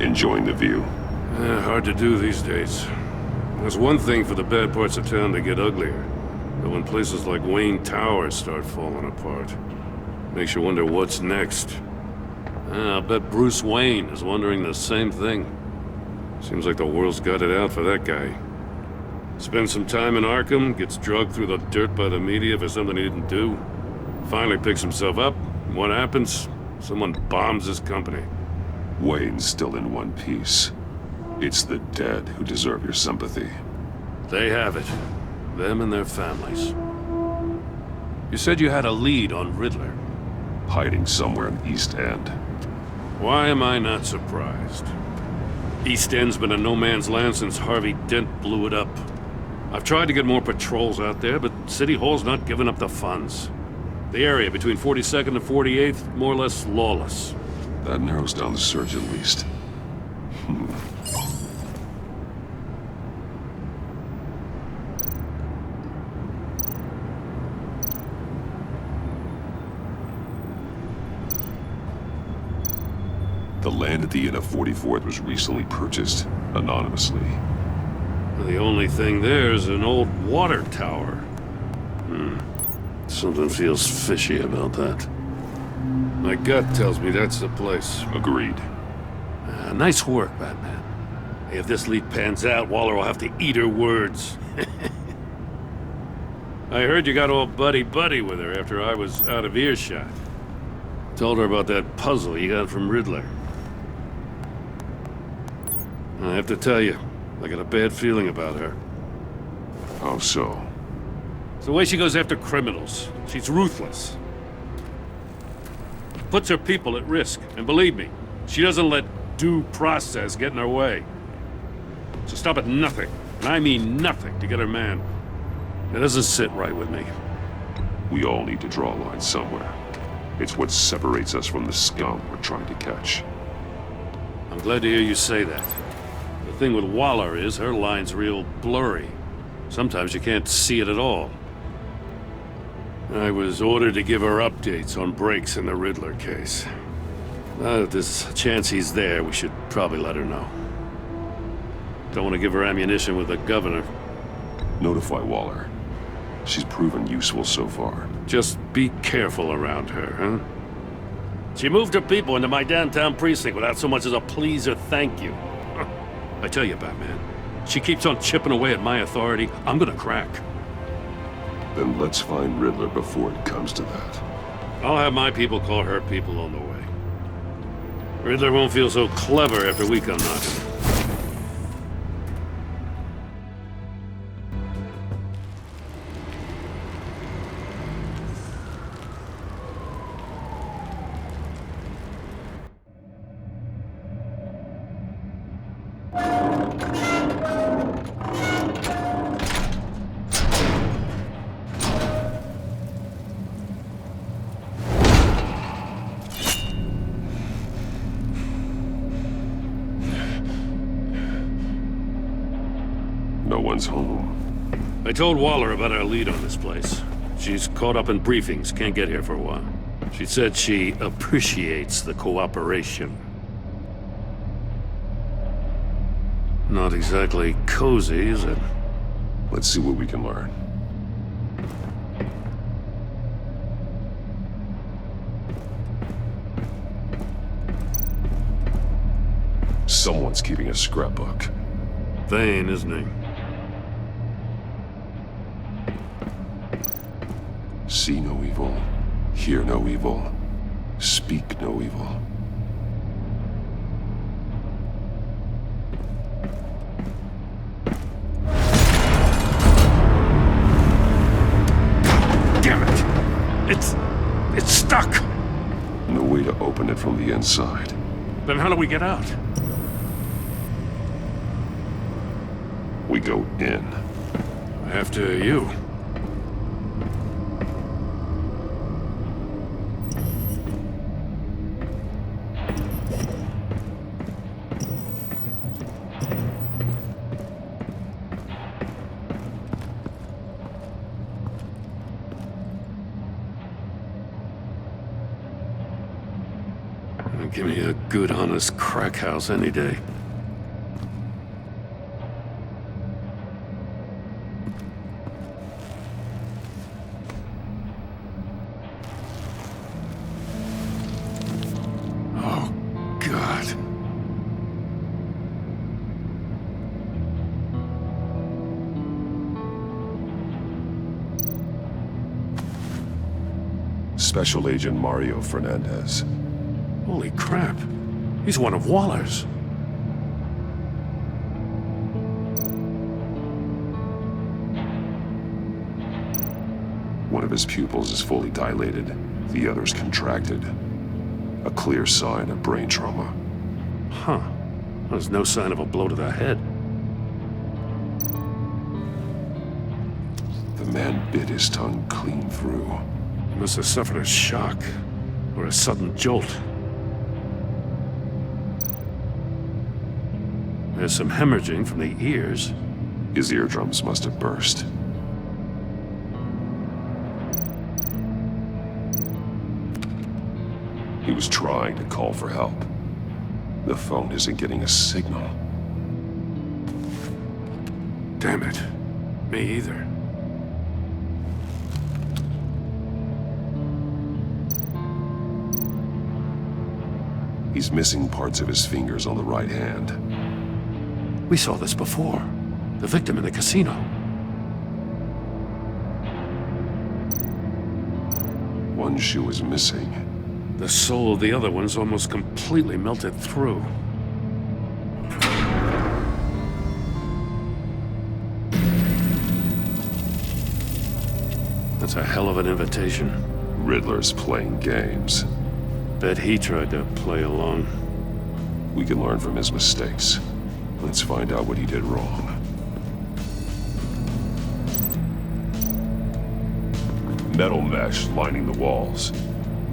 Enjoying the view? Hard to do these days. There's one thing for the bad parts of town to get uglier. But when places like Wayne Tower start falling apart, makes you wonder what's next. I'll bet Bruce Wayne is wondering the same thing. Seems like the world's got it out for that guy. Spends some time in Arkham, gets drugged through the dirt by the media for something he didn't do. Finally picks himself up, and what happens? Someone bombs his company. Wayne's still in one piece. It's the dead who deserve your sympathy. They have it. Them and their families. You said you had a lead on Riddler. Hiding somewhere in East End. Why am I not surprised? East End's been a no-man's land since Harvey Dent blew it up. I've tried to get more patrols out there, but City Hall's not giving up the funds. The area between 42nd and 48th, more or less lawless. That narrows down the search at least. The land at the end of 44th was recently purchased, anonymously. The only thing there is an old water tower. Something feels fishy about that. My gut tells me that's the place. Agreed. Nice work, Batman. If this lead pans out, Waller will have to eat her words. I heard you got all buddy-buddy with her after I was out of earshot. Told her about that puzzle you got from Riddler. I have to tell you, I got a bad feeling about her. How so? It's the way she goes after criminals. She's ruthless. Puts her people at risk, and believe me, she doesn't let due process get in her way. So stop at nothing, and I mean nothing, to get her man. It doesn't sit right with me. We all need to draw a line somewhere. It's what separates us from the scum we're trying to catch. I'm glad to hear you say that. The thing with Waller is her line's real blurry. Sometimes you can't see it at all. I was ordered to give her updates on breaks in the Riddler case. If there's a chance he's there, we should probably let her know. Don't want to give her ammunition with the governor. Notify Waller. She's proven useful so far. Just be careful around her, huh? She moved her people into my downtown precinct without so much as a please or thank you. I tell you, Batman, she keeps on chipping away at my authority, I'm gonna crack. Then let's find Riddler before it comes to that. I'll have my people call her people on the way. Riddler won't feel so clever after we come knocking. No one's home. I told Waller about our lead on this place. She's caught up in briefings, can't get here for a while. She said she appreciates the cooperation. Not exactly cozy, is it? Let's see what we can learn. Someone's keeping a scrapbook. Vain, isn't he? See no evil, hear no evil, speak no evil. Damn it! It's stuck! No way to open it from the inside. Then how do we get out? We go in. After you. Give me a good, honest crack house any day. Oh, God. Special Agent Mario Fernandez. Holy crap. He's one of Waller's. One of his pupils is fully dilated, the other's contracted. A clear sign of brain trauma. Huh. There's no sign of a blow to the head. The man bit his tongue clean through. He must have suffered a shock, or a sudden jolt. There's some hemorrhaging from the ears. His eardrums must have burst. He was trying to call for help. The phone isn't getting a signal. Damn it. Me either. He's missing parts of his fingers on the right hand. We saw this before. The victim in the casino. One shoe is missing. The sole of the other one's almost completely melted through. That's a hell of an invitation. Riddler's playing games. Bet he tried to play along. We can learn from his mistakes. Let's find out what he did wrong. Metal mesh lining the walls.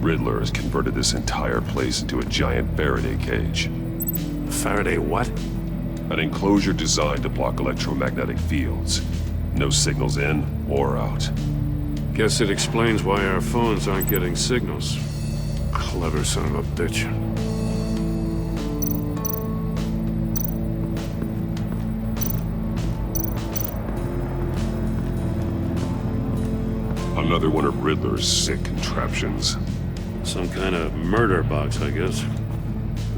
Riddler has converted this entire place into a giant Faraday cage. Faraday what? An enclosure designed to block electromagnetic fields. No signals in or out. Guess it explains why our phones aren't getting signals. Clever son of a bitch. Another one of Riddler's sick contraptions. Some kind of murder box, I guess.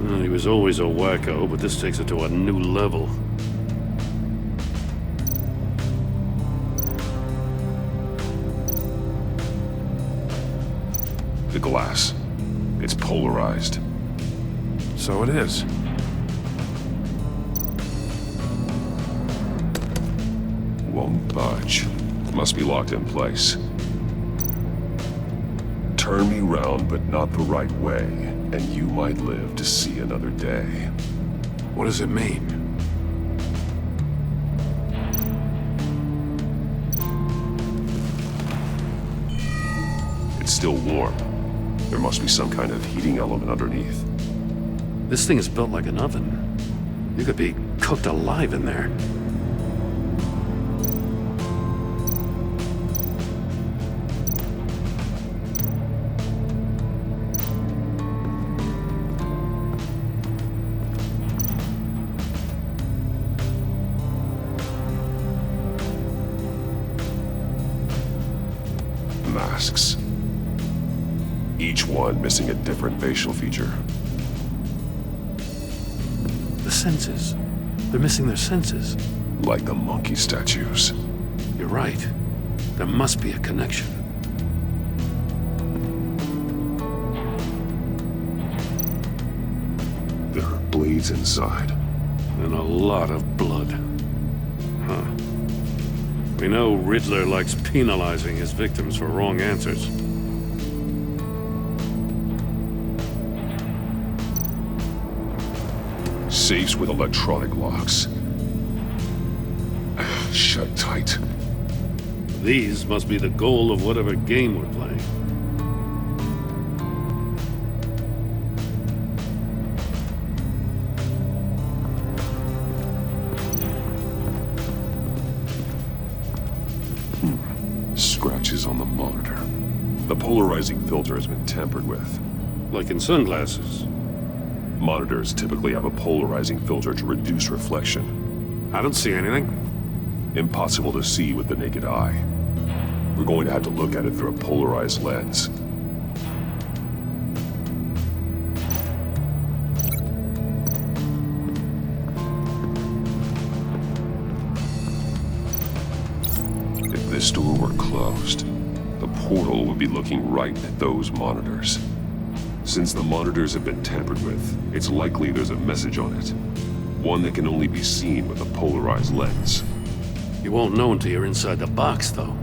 Well, he was always a wacko, but this takes it to a new level. The glass. It's polarized. So it is. Won't budge. Must be locked in place. Turn me round, but not the right way, and you might live to see another day. What does it mean? It's still warm. There must be some kind of heating element underneath. This thing is built like an oven. You could be cooked alive in there. Masks. Each one missing a different facial feature. The senses. They're missing their senses. Like the monkey statues. You're right. There must be a connection. There are bleeds inside. And a lot of blood. Huh. We know Riddler likes penalizing his victims for wrong answers. Safes with electronic locks. Shut tight. These must be the goal of whatever game we're playing. Scratches on the monitor. The polarizing filter has been tampered with. Like in sunglasses. Monitors typically have a polarizing filter to reduce reflection. I don't see anything. Impossible to see with the naked eye. We're going to have to look at it through a polarized lens. If this door were closed, the portal would be looking right at those monitors. Since the monitors have been tampered with, it's likely there's a message on it. One that can only be seen with a polarized lens. You won't know until you're inside the box, though.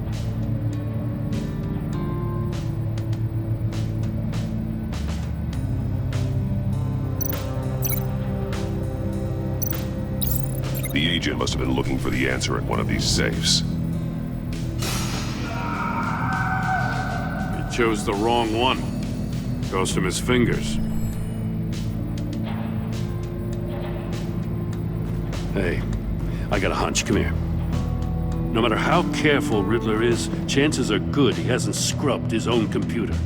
The agent must have been looking for the answer in one of these safes. He chose the wrong one. Cost him his fingers. Hey, I got a hunch. Come here. No matter how careful Riddler is, chances are good he hasn't scrubbed his own computer.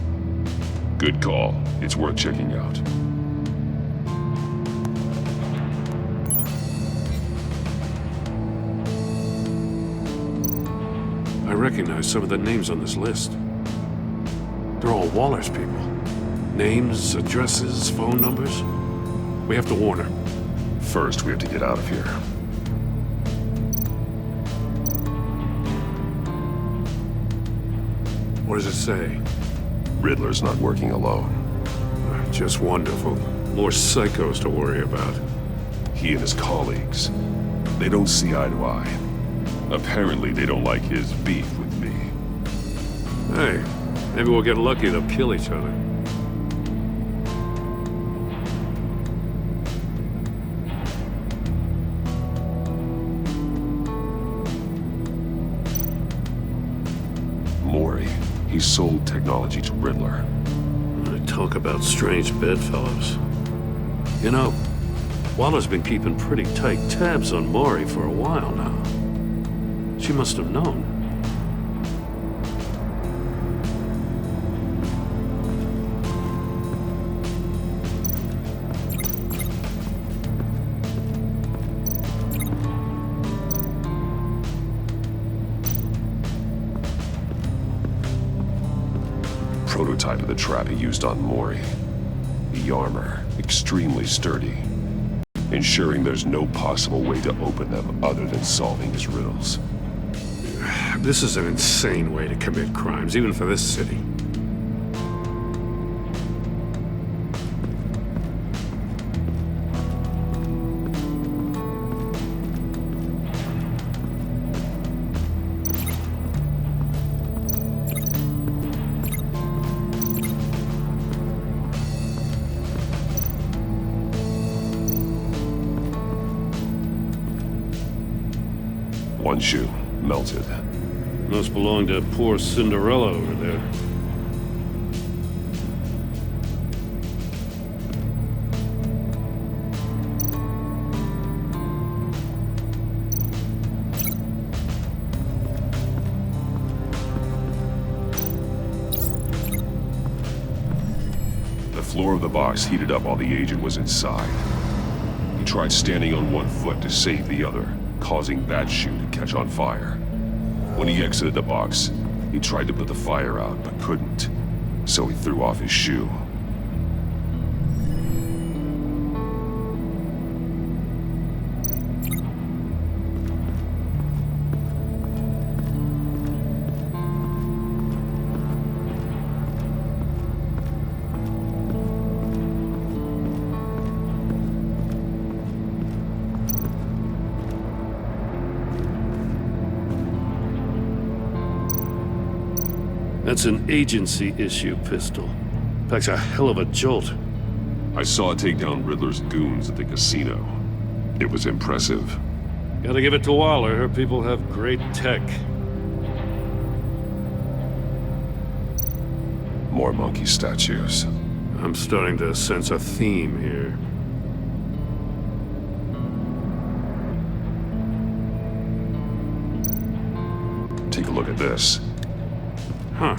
Good call. It's worth checking out. I recognize some of the names on this list. They're all Waller's people. Names, addresses, phone numbers. We have to warn her. First, we have to get out of here. What does it say? Riddler's not working alone. Just wonderful. More psychos to worry about. He and his colleagues, they don't see eye to eye. Apparently, they don't like his beef with me. Hey, maybe we'll get lucky they'll kill each other. Mori, he sold technology to Riddler. Talk about strange bedfellows. You know, Waller's been keeping pretty tight tabs on Mori for a while now. She must have known. Prototype of the trap he used on Mori. The armor, extremely sturdy, ensuring there's no possible way to open them other than solving his riddles. This is an insane way to commit crimes, even for this city. One shoe, melted. Must belong to poor Cinderella over there. The floor of the box heated up while the agent was inside. He tried standing on one foot to save the other, causing that shoe to catch on fire. When he exited the box, he tried to put the fire out, but couldn't. So he threw off his shoe. That's an agency-issue pistol. Packs a hell of a jolt. I saw it take down Riddler's goons at the casino. It was impressive. Gotta give it to Waller. Her people have great tech. More monkey statues. I'm starting to sense a theme here. Take a look at this. Huh.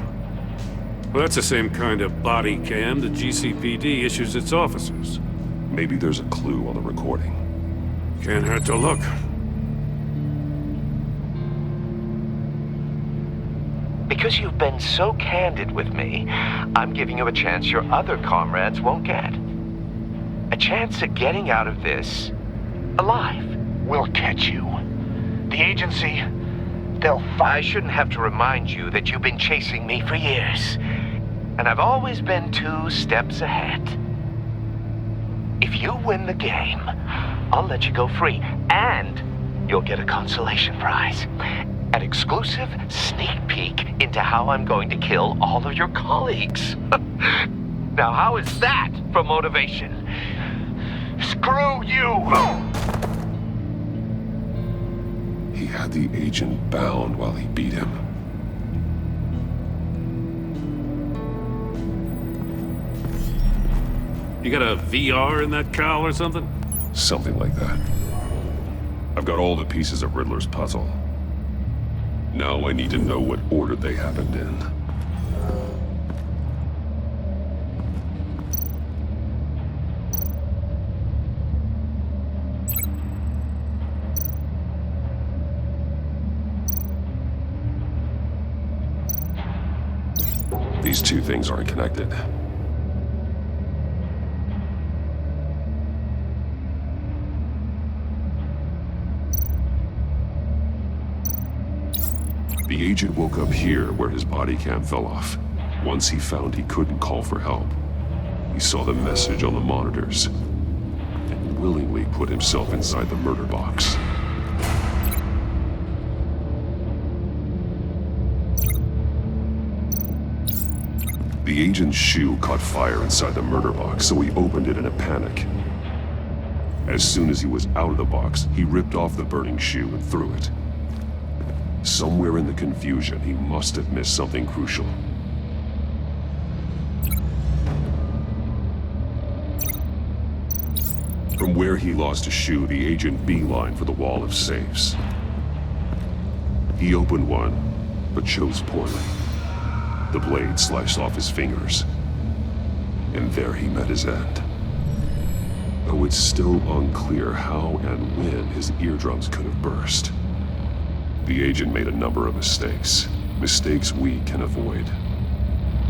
Well, that's the same kind of body cam the GCPD issues its officers. Maybe there's a clue on the recording. Can't hurt to look. Because you've been so candid with me, I'm giving you a chance your other comrades won't get. A chance at getting out of this alive. We'll catch you. The agency, they'll I shouldn't have to remind you that you've been chasing me for years. And I've always been 2 steps ahead. If you win the game, I'll let you go free, and you'll get a consolation prize. An exclusive sneak peek into how I'm going to kill all of your colleagues. Now, how is that for motivation? screw you! He had the agent bound while he beat him. You got a VR in that cowl or something? Something like that. I've got all the pieces of Riddler's puzzle. Now I need to know what order they happened in. These two things aren't connected. The agent woke up here where his body cam fell off. Once he found he couldn't call for help, he saw the message on the monitors and willingly put himself inside the murder box. The agent's shoe caught fire inside the murder box, so he opened it in a panic. As soon as he was out of the box, he ripped off the burning shoe and threw it. Somewhere in the confusion, he must have missed something crucial. From where he lost a shoe, the agent beelined for the wall of safes. He opened one, but chose poorly. The blade sliced off his fingers, and there he met his end. Though it's still unclear how and when his eardrums could have burst. The agent made a number of mistakes we can avoid.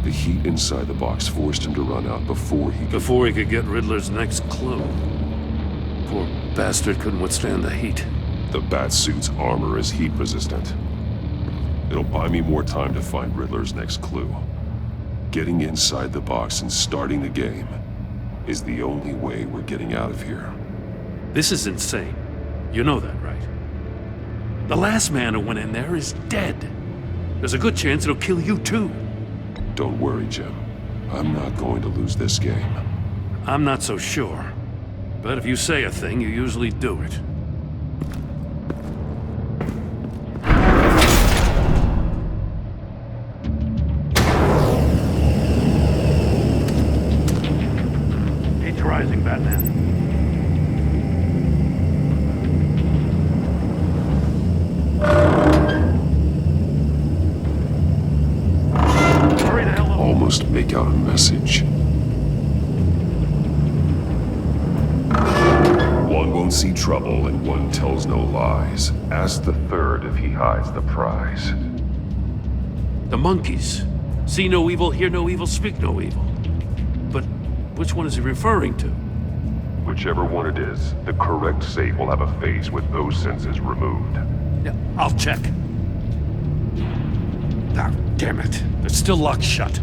The heat inside the box forced him to run out before he could get Riddler's next clue. Poor bastard couldn't withstand the heat. The Batsuit's armor is heat resistant. It'll buy me more time to find Riddler's next clue. Getting inside the box and starting the game is the only way we're getting out of here. This is insane. You know that, right? The last man who went in there is dead. There's a good chance it'll kill you too. Don't worry, Jim. I'm not going to lose this game. I'm not so sure. But if you say a thing, you usually do it. Heat's rising, Batman. Almost make out a message. One won't see trouble and one tells no lies. Ask the third if he hides the prize. The monkeys. See no evil, hear no evil, speak no evil. But which one is he referring to? Whichever one it is, the correct safe will have a face with those senses removed. Yeah, I'll check. Ah, damn it. They're still locked shut.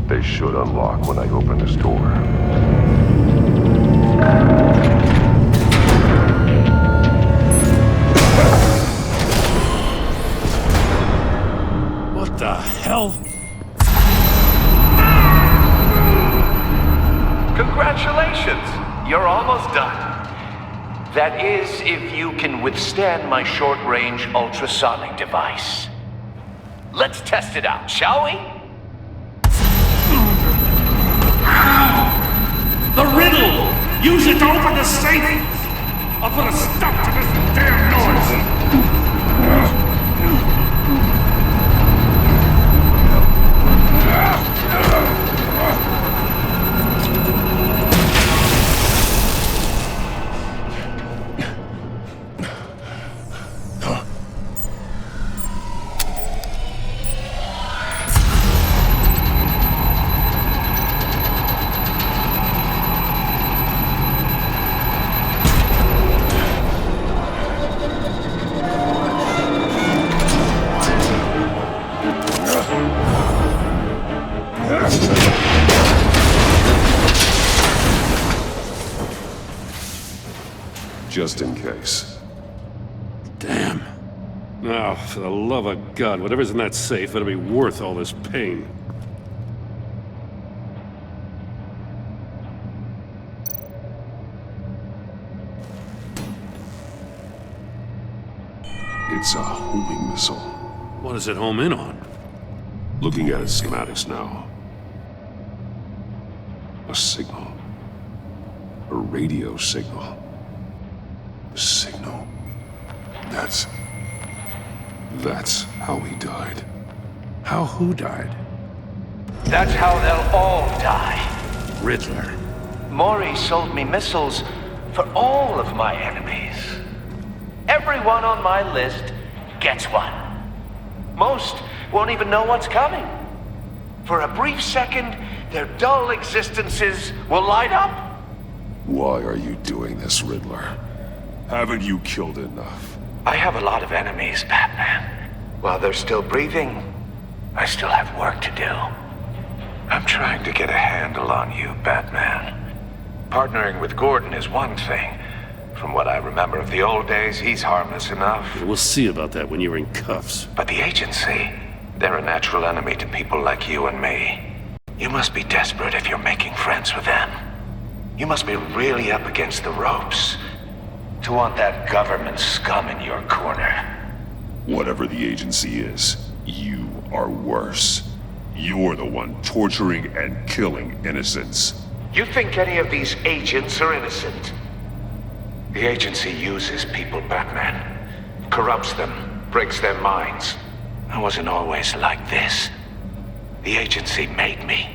They should unlock when I open this door. What the hell? Congratulations! You're almost done. That is, if you can withstand my short-range ultrasonic device. Let's test it out, shall we? The riddle! Use it to open the safe! I'll put a stop to this damn noise! Just in case. Damn. Now, for the love of God, whatever's in that safe better be worth all this pain. It's a homing missile. What does it home in on? Looking at its schematics now. A signal. A radio signal. A signal. That's how he died. How who died? That's how they'll all die. Riddler. Maury sold me missiles for all of my enemies. Everyone on my list gets one. Most won't even know what's coming. For a brief second, their dull existences will light up. Why are you doing this, Riddler? Haven't you killed enough? I have a lot of enemies, Batman. While they're still breathing, I still have work to do. I'm trying to get a handle on you, Batman. Partnering with Gordon is one thing. From what I remember of the old days, he's harmless enough. We'll see about that when you're in cuffs. But the agency, they're a natural enemy to people like you and me. You must be desperate if you're making friends with them. You must be really up against the ropes to want that government scum in your corner. Whatever the agency is, you are worse. You're the one torturing and killing innocents. You think any of these agents are innocent? The agency uses people, Batman. Corrupts them, breaks their minds. I wasn't always like this. The agency made me.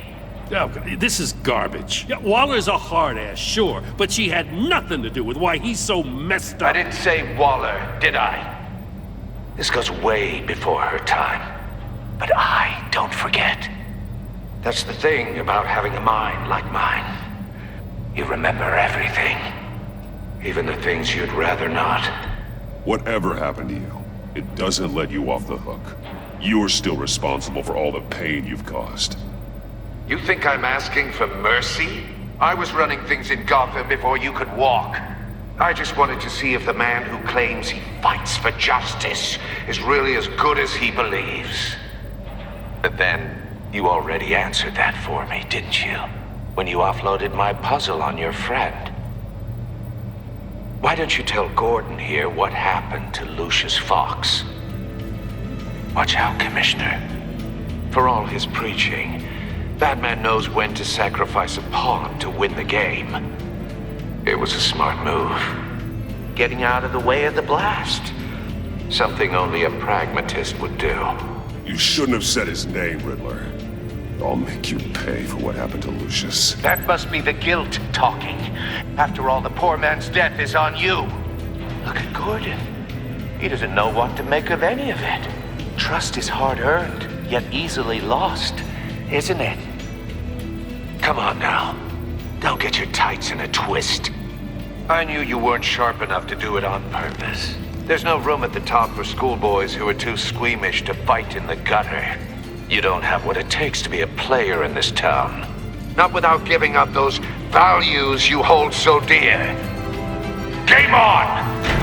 Oh, this is garbage. Yeah, Waller's a hard-ass, sure, but she had nothing to do with why he's so messed up. I didn't say Waller, did I? This goes way before her time. But I don't forget. That's the thing about having a mind like mine. You remember everything. Even the things you'd rather not. Whatever happened to you, it doesn't let you off the hook. You're still responsible for all the pain you've caused. You think I'm asking for mercy? I was running things in Gotham before you could walk. I just wanted to see if the man who claims he fights for justice is really as good as he believes. But then, you already answered that for me, didn't you? When you offloaded my puzzle on your friend. Why don't you tell Gordon here what happened to Lucius Fox? Watch out, Commissioner. For all his preaching, Batman knows when to sacrifice a pawn to win the game. It was a smart move. Getting out of the way of the blast. Something only a pragmatist would do. You shouldn't have said his name, Riddler. I'll make you pay for what happened to Lucius. That must be the guilt talking. After all, the poor man's death is on you. Look at Gordon. He doesn't know what to make of any of it. Trust is hard-earned, yet easily lost, isn't it? Come on now. Don't get your tights in a twist. I knew you weren't sharp enough to do it on purpose. There's no room at the top for schoolboys who are too squeamish to fight in the gutter. You don't have what it takes to be a player in this town. Not without giving up those values you hold so dear. Game on!